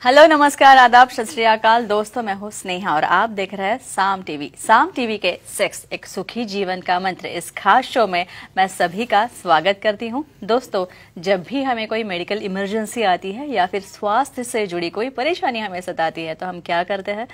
Hello, नमस्कार, आदाब, सत श्री अकाल दोस्तों। मैं हूँ स्नेहा और आप देख रहे हैं साम टीवी। साम टीवी के सेक्स एक सुखी जीवन का मंत्र इस खास शो में मैं सभी का स्वागत करती हूँ। दोस्तों, जब भी हमें कोई मेडिकल इमरजेंसी आती है या फिर स्वास्थ्य से जुड़ी कोई परेशानी हमें सताती है तो हम क्या करते हैं?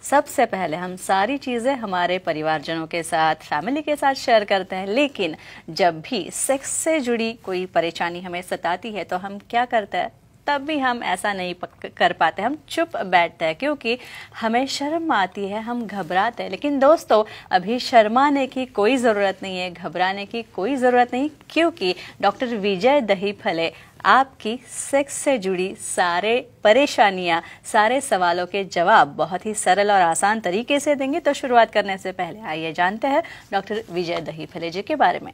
सबसे पहले हम सारी चीज़ें हमारे परिवारजनों के साथ, फैमिली के साथ शेयर करते हैं। लेकिन जब भी सेक्स से जुड़ी कोई परेशानी हमें सताती है तो हम क्या करते हैं? तब भी हम ऐसा नहीं कर पाते, हम चुप बैठते हैं क्योंकि हमें शर्म आती है, हम घबराते हैं। लेकिन दोस्तों, अभी शर्माने की कोई ज़रूरत नहीं है, घबराने की कोई ज़रूरत नहीं, क्योंकि डॉक्टर विजय दहीफले आपकी सेक्स से जुड़ी सारे परेशानियां, सारे सवालों के जवाब बहुत ही सरल और आसान तरीके से देंगे। तो शुरुआत करने से पहले आइए जानते हैं डॉक्टर विजय दहीफले जी के बारे में।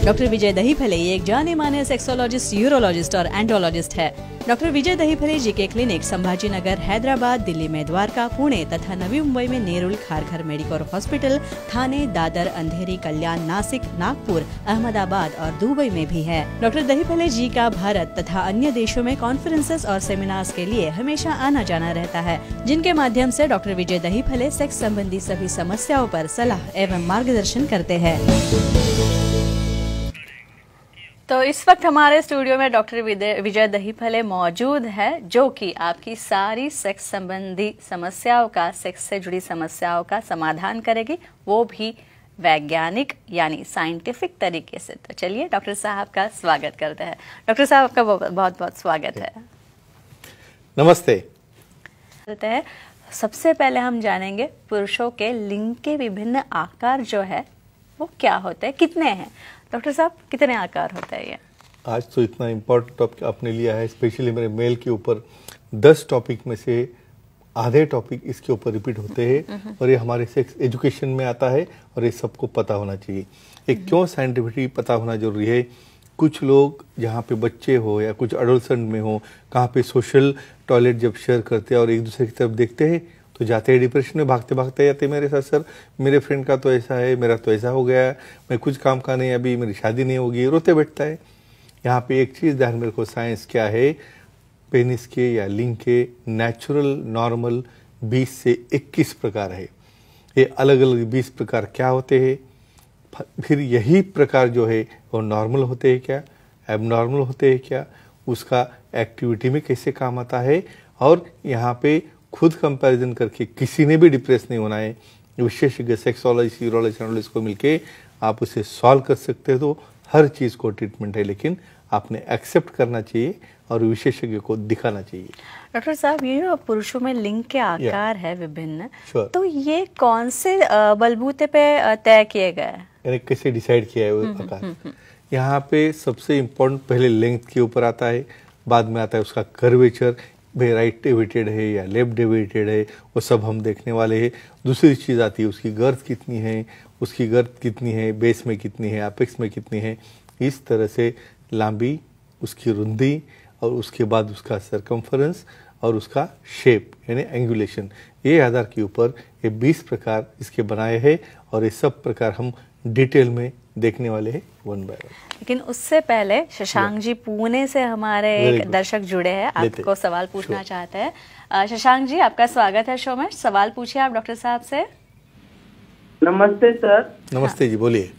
डॉक्टर विजय दहीफले एक जाने माने सेक्सोलॉजिस्ट, यूरोलॉजिस्ट और एंडोलॉजिस्ट है। डॉक्टर विजय दहीफले जी के क्लिनिक संभाजी नगर, हैदराबाद, दिल्ली में द्वारका, पुणे तथा नवी मुंबई में नेरुल, खारघर मेडिकोर हॉस्पिटल, थाने, दादर, अंधेरी, कल्याण, नासिक, नागपुर, अहमदाबाद और दुबई में भी है। डॉक्टर दहीफले जी का भारत तथा अन्य देशों में कॉन्फ्रेंसेस और सेमिनार्स के लिए हमेशा आना जाना रहता है, जिनके माध्यम से डॉक्टर विजय दहीफले सेक्स संबंधी सभी समस्याओं पर सलाह एवं मार्गदर्शन करते हैं। तो इस वक्त हमारे स्टूडियो में डॉक्टर विजय दहीफले मौजूद है, जो कि आपकी सारी सेक्स संबंधी समस्याओं का, सेक्स से जुड़ी समस्याओं का समाधान करेगी, वो भी वैज्ञानिक यानी साइंटिफिक तरीके से। तो चलिए डॉक्टर साहब का स्वागत करते हैं। डॉक्टर साहब आपका बहुत बहुत स्वागत है। नमस्ते। सबसे पहले हम जानेंगे पुरुषों के लिंग के विभिन्न आकार जो है वो क्या होते हैं, कितने हैं? डॉक्टर साहब, कितने आकार होता है ये? आज तो इतना इम्पोर्टेंट टॉपिक आपने लिया है, स्पेशली मेरे मेल के ऊपर 10 टॉपिक में से आधे टॉपिक इसके ऊपर रिपीट होते हैं और ये हमारे सेक्स एजुकेशन में आता है और ये सबको पता होना चाहिए। ये क्यों साइंटिफिकली पता होना जरूरी है? कुछ लोग जहाँ पे बच्चे हो या कुछ एडोलसेंट में हो, कहाँ पे सोशल टॉयलेट जब शेयर करते हैं और एक दूसरे की तरफ देखते हैं तो जाते हैं डिप्रेशन में, भागते भागते जाते मेरे साथ, सर मेरे फ्रेंड का तो ऐसा है, मेरा तो ऐसा हो गया, मैं कुछ काम का नहीं, अभी मेरी शादी नहीं होगी, रोते बैठता है। यहाँ पे एक चीज़ ध्यान में रखो, साइंस क्या है, पेनिस के या लिंग के नेचुरल नॉर्मल 20 से 21 प्रकार है। ये अलग अलग 20 प्रकार क्या होते हैं, फिर यही प्रकार जो है वो नॉर्मल होते हैं क्या, एबनॉर्मल होते हैं क्या, उसका एक्टिविटी में कैसे काम आता है, और यहाँ पे खुद कंपैरिजन करके किसी ने भी डिप्रेस नहीं होना है। विशेषज्ञ सेक्सोलॉजिस्ट, यूरोलॉजिस्ट, एंडोलॉजिस्ट को मिलके आप उसे सॉल्व कर सकते हो। तो हर चीज़ को ट्रीटमेंट है, लेकिन आपने एक्सेप्ट करना चाहिए और विशेषज्ञ को दिखाना चाहिए। डॉक्टर साहब, ये जो पुरुषों में लिंग के आकार है विभिन्न, तो ये कौन से बलबूते पे तय किए गए हैं, यानी कैसे डिसाइड किया है वो आकार? यहाँ पे सबसे इम्पोर्टेंट पहले लेंथ के ऊपर आता है, बाद में आता है उसका कर्वेचर, भाई राइट डेविएटेड है या लेफ्ट डेविएटेड है, वो सब हम देखने वाले हैं। दूसरी चीज़ आती है उसकी गर्थ कितनी है, उसकी गर्थ कितनी है, बेस में कितनी है, अपेक्स में कितनी है, इस तरह से लंबी, उसकी रुंदी और उसके बाद उसका सरकमफरेंस और उसका शेप यानी एंगुलेशन, ये आधार के ऊपर ये 20 प्रकार इसके बनाए हैं और ये सब प्रकार हम डिटेल में देखने वाले हैं वन बाय वन। लेकिन उससे पहले शशांक जी पुणे से हमारे एक दर्शक जुड़े हैं, आपको सवाल पूछना चाहते हैं। शशांक जी, आपका स्वागत है शो में। सवाल पूछिए आप डॉक्टर साहब से। नमस्ते सर। नमस्ते जी, बोलिए।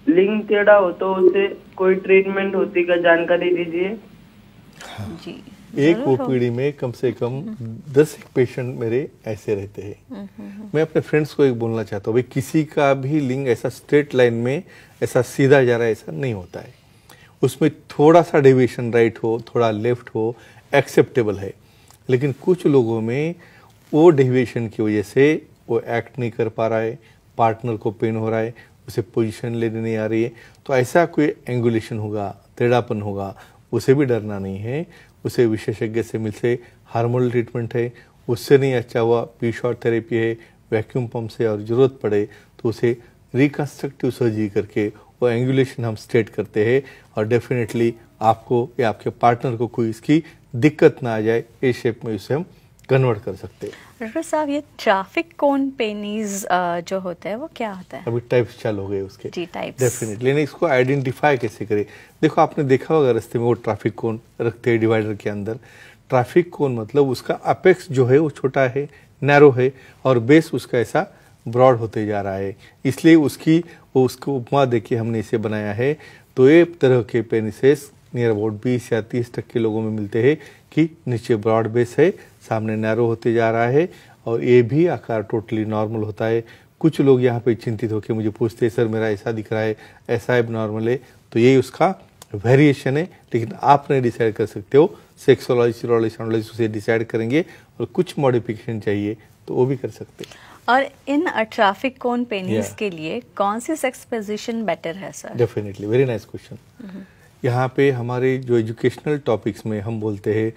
लिंग टेढ़ा हो तो उसे कोई ट्रीटमेंट होती का जानकारी दीजिए। जी, एक वो पीढ़ी में कम से कम 10 पेशेंट मेरे ऐसे रहते हैं। मैं अपने फ्रेंड्स को एक बोलना चाहता हूँ, भाई किसी का भी लिंग ऐसा स्ट्रेट लाइन में ऐसा सीधा जा रहा है ऐसा नहीं होता है, उसमें थोड़ा सा डेविएशन राइट हो, थोड़ा लेफ्ट हो, एक्सेप्टेबल है। लेकिन कुछ लोगों में वो डेविएशन की वजह से वो एक्ट नहीं कर पा रहा है, पार्टनर को पेन हो रहा है, उसे पोजीशन लेने नहीं आ रही है, तो ऐसा कोई एंगुलेशन होगा, टेढ़ापन होगा, उसे भी डरना नहीं है। उसे विशेषज्ञ से मिल से हार्मोनल ट्रीटमेंट है, उससे नहीं अच्छा हुआ पी शॉर्ट थेरेपी है, वैक्यूम पंप से, और ज़रूरत पड़े तो उसे रिकन्स्ट्रक्टिव सर्जरी करके वो एंगुलेशन हम स्ट्रेट करते हैं और डेफिनेटली आपको या आपके पार्टनर को कोई इसकी दिक्कत ना आ जाए, इस शेप में उसे हम कन्वर्ट कर सकते हैं। डॉक्टर साहब, ये ट्रैफिक कोन पेनीज जो होते हैं वो क्या होता है? अभी टाइप्स चालू हो गए उसके। जी, टाइप्स। डेफिनेटली, लेकिन इसको आइडेंटिफाई कैसे करें? देखो, आपने देखा होगा रास्ते में वो ट्रैफिक कोन रखते हैं डिवाइडर के अंदर। ट्रैफिक कोन मतलब उसका अपेक्स जो है वो छोटा है, नैरो है, और बेस उसका ऐसा ब्रॉड होते जा रहा है। इसलिए उसको उपमा देके हमने इसे बनाया है। तो ये तरह के पेनिसेस नियर अबाउट 20 या 30% लोगों में मिलते हैं कि नीचे ब्रॉड बेस है, सामने नैरो होते जा रहा है, और ये भी आकार टोटली नॉर्मल होता है। कुछ लोग यहाँ पे चिंतित होकर मुझे पूछते हैं, सर मेरा ऐसा दिख रहा है, ऐसा एबनॉर्मल है। तो ये उसका वेरिएशन है, लेकिन आप नहीं डिसाइड कर सकते हो। सेक्सोलॉजी, सीरोलॉजी, एंड्रोलॉजी उसे डिसाइड करेंगे, और कुछ मॉडिफिकेशन चाहिए तो वो भी कर सकते हैं। और इन ट्रैफिक कोन पेनीज के लिए कौन सी सेक्स पोजीशन बेटर है sir? Definitely, very nice question. यहाँ पे हमारे जो एजुकेशनल टॉपिक्स में हम बोलते हैं,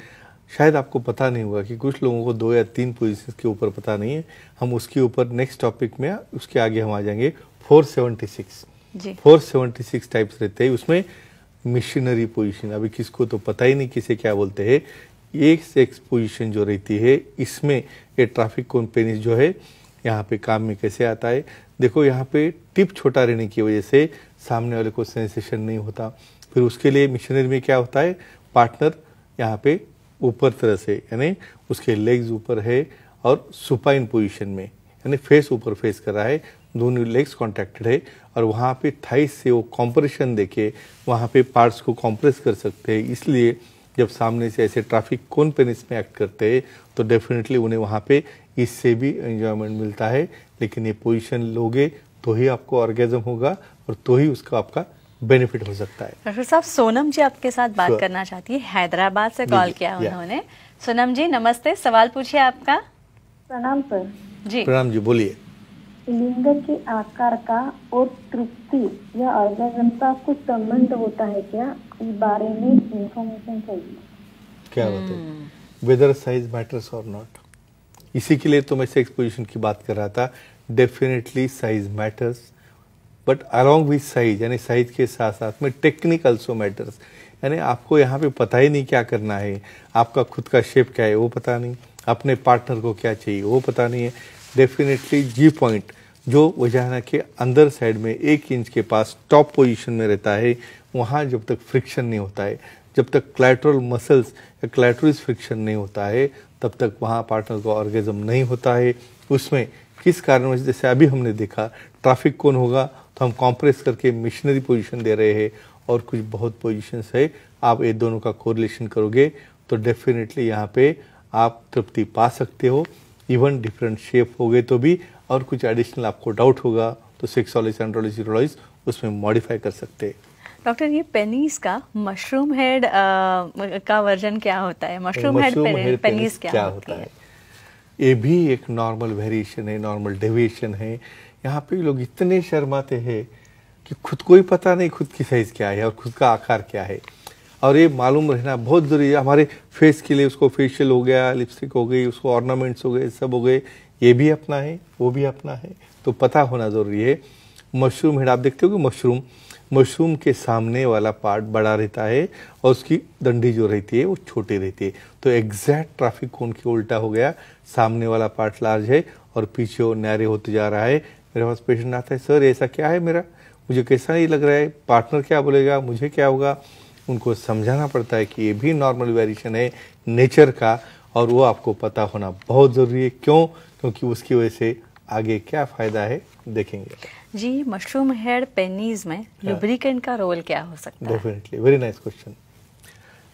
शायद आपको पता नहीं होगा कि कुछ लोगों को 2 या 3 पोजीशंस के ऊपर पता नहीं है। हम उसके ऊपर नेक्स्ट टॉपिक में, उसके आगे हम आ जाएंगे। 476 जी, 476 टाइप्स रहते हैं उसमें। मिशनरी पोजीशन, अभी किसको तो पता ही नहीं किसे क्या बोलते हैं। एक सेक्स पोजीशन जो रहती है, इसमें ये ट्रैफिक कोन पेनिस जो है यहाँ पे काम में कैसे आता है। देखो, यहाँ पे टिप छोटा रहने की वजह से सामने वाले को सेंसेशन नहीं होता। फिर उसके लिए मिशनरी में क्या होता है, पार्टनर यहाँ पे ऊपर तरह से, यानी उसके लेग्स ऊपर है और सुपाइन पोजीशन में, यानी फेस ऊपर फेस कर रहा है, दोनों लेग्स कॉन्ट्रैक्टेड है, और वहाँ पे थाइस से वो कॉम्प्रेशन देके वहाँ पे पार्ट्स को कॉम्प्रेस कर सकते हैं। इसलिए जब सामने से ऐसे ट्रैफिक कोन पेनिस में एक्ट करते हैं तो डेफिनेटली उन्हें वहाँ पे इससे भी एंजॉयमेंट मिलता है। लेकिन ये पोजीशन लोगे तो ही आपको ऑर्गेजम होगा, और तो ही उसका आपका बेनिफिट हो सकता है। डॉक्टर साहब, सोनम जी आपके साथ बात करना चाहती है, हैदराबाद से कॉल किया उन्होंने। सोनम जी नमस्ते, सवाल पूछिए आपका। प्रणाम सर। जी, प्रणाम जी, बोलिए। लिंग के आकार का और तृप्ति या ऑर्गेजम का कुछ संबंध होता है क्या? इस बारे में इंफॉर्मेशन चाहिए। क्या होता है, वेदर साइज मैटर्स और नॉट। इसी के लिए तो मैं सेक्स पोजीशन की बात कर रहा था। Definitely size matters, but along with size, यानी साइज के साथ साथ में टेक्निक आल्सो मैटर्स। यानी आपको यहाँ पे पता ही नहीं क्या करना है, आपका खुद का शेप क्या है वो पता नहीं, अपने पार्टनर को क्या चाहिए वो पता नहीं है। डेफिनेटली जी पॉइंट जो वजाना के अंदर साइड में 1 इंच के पास टॉप पोजीशन में रहता है, वहाँ जब तक फ्रिक्शन नहीं होता है, जब तक क्लैटरल मसल्स या क्लैटोरिस फ्रिक्शन नहीं होता है, तब तक वहाँ पार्टनर को ऑर्गेजम नहीं होता है। उसमें किस कारण, जैसे अभी हमने देखा ट्रैफिक कोन होगा तो हम कॉम्प्रेस करके मिशनरी पोजीशन दे रहे हैं, और कुछ बहुत पोजीशंस है, आप ये दोनों का कोरिलेशन करोगे तो डेफिनेटली यहाँ पे आप तृप्ति पा सकते हो। इवन डिफरेंट शेप हो गए तो भी, और कुछ एडिशनल आपको डाउट होगा तो सेक्सोलॉजी, एंड्रोलॉजी, सीरोलॉजी उसमें मॉडिफाई कर सकते हैं। डॉक्टर, ये पेनिस का मशरूम हेड का वर्जन क्या होता है? मशरूम हेड पेनिस क्या होता है? ये भी एक नॉर्मल वेरिएशन है, नॉर्मल डेविएशन है। यहाँ पे लोग इतने शर्माते हैं कि खुद को ही पता नहीं खुद की साइज क्या है और खुद का आकार क्या है, और ये मालूम रहना बहुत जरूरी है। हमारे फेस के लिए उसको फेशियल हो गया, लिपस्टिक हो गई, उसको ऑर्नामेंट्स हो गए, सब हो गए, ये भी अपना है वो भी अपना है, तो पता होना जरूरी है। मशरूम हेड आप देखते हो कि मशरूम के सामने वाला पार्ट बड़ा रहता है और उसकी डंडी जो रहती है वो छोटी रहती है। तो एग्जैक्ट ट्रैफिक कोन के उल्टा हो गया, सामने वाला पार्ट लार्ज है और पीछे वो नैरे होते जा रहा है। मेरे पास पेशेंट आता है, सर ऐसा क्या है मेरा, मुझे कैसा नहीं लग रहा है, पार्टनर क्या बोलेगा, मुझे क्या होगा। उनको समझाना पड़ता है कि ये भी नॉर्मल वेरिएशन है नेचर का, और वो आपको पता होना बहुत ज़रूरी है। क्यों? क्योंकि उसकी वजह से आगे क्या फ़ायदा है देखेंगे। जी, मशरूम हेड पेनिस में लुब्रिकेंट का रोल क्या हो सकता है? Definitely, very nice question.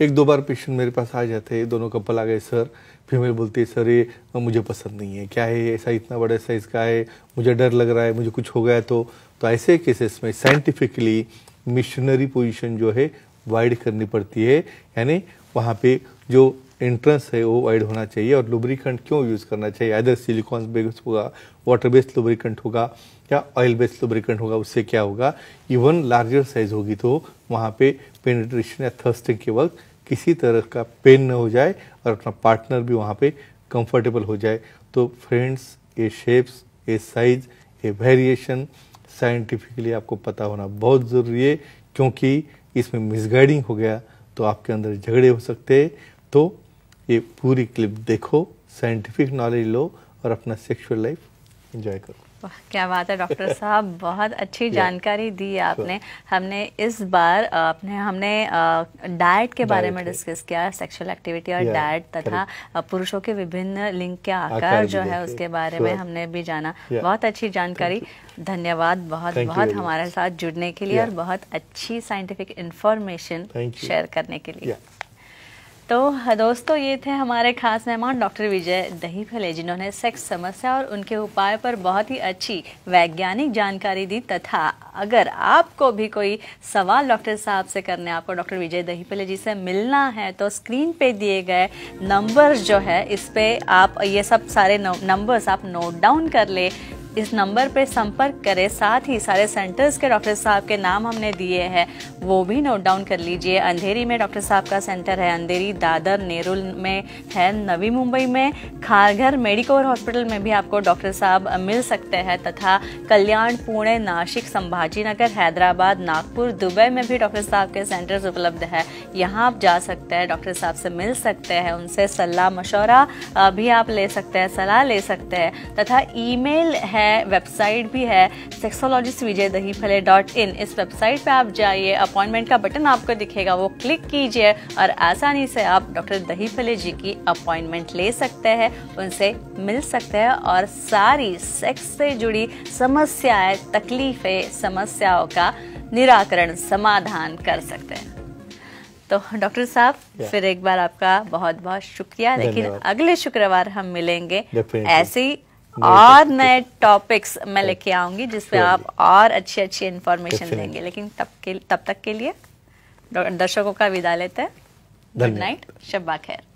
1-2 बार पेशेंट मेरे पास आ जाते हैं, दोनों कपल आ गए, सर फीमेल बोलती है, सर ये मुझे पसंद नहीं है, क्या है ऐसा इतना बड़ा साइज का है, मुझे डर लग रहा है, मुझे कुछ हो गया तो ऐसे केसेस में साइंटिफिकली मिशनरी पोजीशन जो है वाइड करनी पड़ती है। यानी वहाँ पे जो एंट्रेंस है वो वाइड होना चाहिए। और लुब्रिकेंट क्यों यूज़ करना चाहिए? आइदर सिलिकॉन बेस्ड होगा, वाटर बेस्ड लुब्रिकेंट होगा, या ऑयल बेस्ड लुब्रिकेंट होगा। उससे क्या होगा, इवन लार्जर साइज होगी तो वहाँ पे पेनिट्रेशन या थर्स्टिंग के वक्त किसी तरह का पेन न हो जाए और अपना पार्टनर भी वहाँ पे कंफर्टेबल हो जाए। तो फ्रेंड्स, ये शेप्स, ये साइज, ये वेरिएशन साइंटिफिकली आपको पता होना बहुत ज़रूरी है, क्योंकि इसमें मिसगाइडिंग हो गया तो आपके अंदर झगड़े हो सकते हैं। तो ये पूरी क्लिप देखो, साइंटिफिक नॉलेज लो और अपना सेक्सुअल लाइफ एंजॉय करो। वाह, क्या बात है डॉक्टर साहब, बहुत अच्छी जानकारी दी आपने। हमने इस बार हमने डाइट के बारे में डिस्कस किया, सेक्सुअल एक्टिविटी और डाइट, तथा पुरुषों के विभिन्न लिंग के आकार जो है उसके बारे में हमने भी जाना। बहुत अच्छी जानकारी, धन्यवाद बहुत बहुत हमारे साथ जुड़ने के लिए और बहुत अच्छी साइंटिफिक इंफॉर्मेशन शेयर करने के लिए। तो दोस्तों, ये थे हमारे खास मेहमान डॉक्टर विजय दहीफले, जिन्होंने सेक्स समस्या और उनके उपाय पर बहुत ही अच्छी वैज्ञानिक जानकारी दी। तथा अगर आपको भी कोई सवाल डॉक्टर साहब से करने, आपको डॉक्टर विजय दहीफले जी से मिलना है, तो स्क्रीन पे दिए गए नंबर्स जो है, इस पे आप ये सब सारे नंबर्स आप नोट डाउन कर ले, इस नंबर पे संपर्क करें। साथ ही सारे सेंटर्स के डॉक्टर साहब के नाम हमने दिए हैं, वो भी नोट डाउन कर लीजिए। अंधेरी में डॉक्टर साहब का सेंटर है, अंधेरी, दादर, नेरुल में है, नवी मुंबई में खारघर मेडिकोर हॉस्पिटल में भी आपको डॉक्टर साहब मिल सकते हैं, तथा कल्याण, पुणे, नासिक, संभाजीनगर, हैदराबाद, नागपुर, दुबई में भी डॉक्टर साहब के सेंटर्स उपलब्ध है। यहाँ आप जा सकते हैं, डॉक्टर साहब से मिल सकते हैं, उनसे सलाह मशवरा भी आप ले सकते हैं, सलाह ले सकते हैं। तथा ईमेल है, वेबसाइट भी है, sexologistvijaydahifale.in। इस वेबसाइट पे आप जाइए, अपॉइंटमेंट का बटन आपको दिखेगा, वो क्लिक कीजिए और आसानी से आप डॉक्टर दहीफले जी की अपॉइंटमेंट ले सकते हैं, उनसे मिल सकते हैं और सारी सेक्स से जुड़ी समस्याएं, तकलीफें, समस्याओं का निराकरण, समाधान कर सकते हैं। तो डॉक्टर साहब, फिर एक बार आपका बहुत बहुत शुक्रिया। लेकिन अगले शुक्रवार हम मिलेंगे ऐसी और नए टॉपिक्स मैं लेके आऊंगी, जिसपे आप और अच्छी इंफॉर्मेशन देंगे। लेकिन तब तक के लिए दर्शकों का विदा लेते हैं। गुड नाइट, शब्बा खैर।